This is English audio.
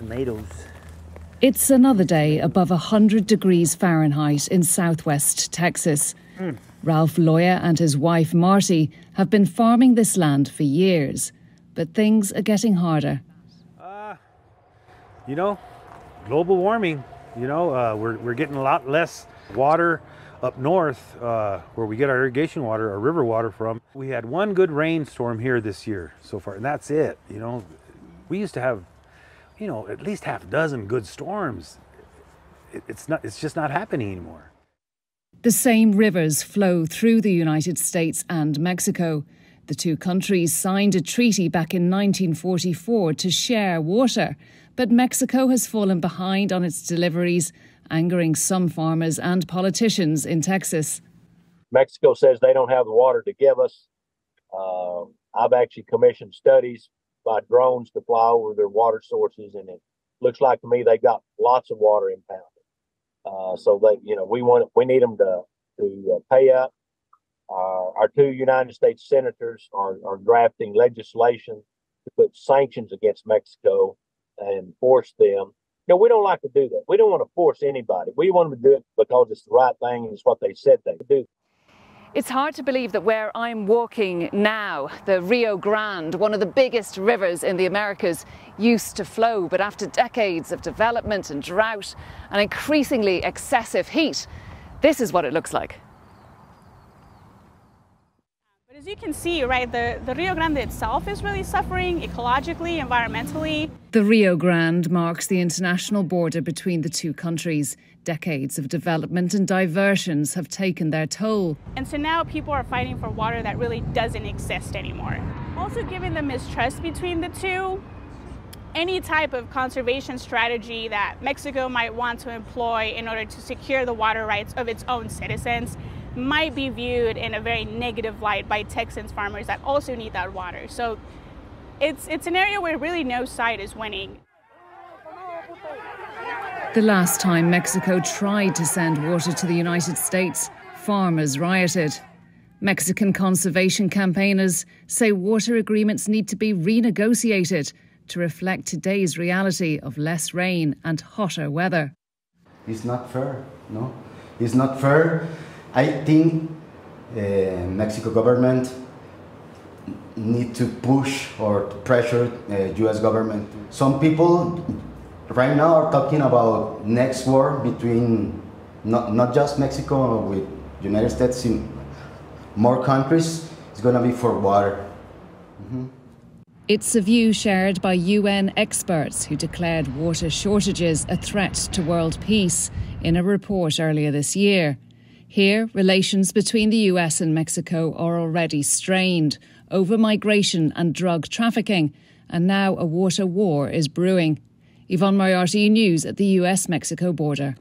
tomatoes. It's another day above 100 degrees Fahrenheit in southwest Texas. Ralph Loya and his wife Marty have been farming this land for years, but things are getting harder. Global warming. We're getting a lot less water up north where we get our irrigation water, our river water from. We had one good rainstorm here this year so far, and that's it. We used to have, at least half a dozen good storms. It's just not happening anymore. The same rivers flow through the United States and Mexico. The two countries signed a treaty back in 1944 to share water, but Mexico has fallen behind on its deliveries, angering some farmers and politicians in Texas. Mexico says they don't have the water to give us. I've actually commissioned studies by drones to fly over their water sources, and it looks like to me they got lots of water impounded. So they, we need them to pay up. Our two United States senators are drafting legislation to put sanctions against Mexico and force them. We don't like to do that. We don't want to force anybody. We want them to do it because it's the right thing and it's what they said they would do. It's hard to believe that where I'm walking now, the Rio Grande, one of the biggest rivers in the Americas, used to flow. But after decades of development and drought and increasingly excessive heat, this is what it looks like. But as you can see, right, the Rio Grande itself is really suffering ecologically, environmentally. The Rio Grande marks the international border between the two countries. Decades of development and diversions have taken their toll. And so now people are fighting for water that really doesn't exist anymore. Also, given the mistrust between the two, any type of conservation strategy that Mexico might want to employ in order to secure the water rights of its own citizens might be viewed in a very negative light by Texas farmers that also need that water. So it's an area where really no side is winning. The last time Mexico tried to send water to the United States, farmers rioted. Mexican conservation campaigners say water agreements need to be renegotiated to reflect today's reality of less rain and hotter weather. It's not fair, no? It's not fair. I think Mexico government need to push or to pressure U.S. government. Some people right now are talking about next war between not just Mexico with United States, in more countries. It's going to be for water. It's a view shared by UN experts who declared water shortages a threat to world peace in a report earlier this year. Here, relations between the US and Mexico are already strained over migration and drug trafficking, and now a water war is brewing. Yvonne Moriarty News at the US-Mexico border.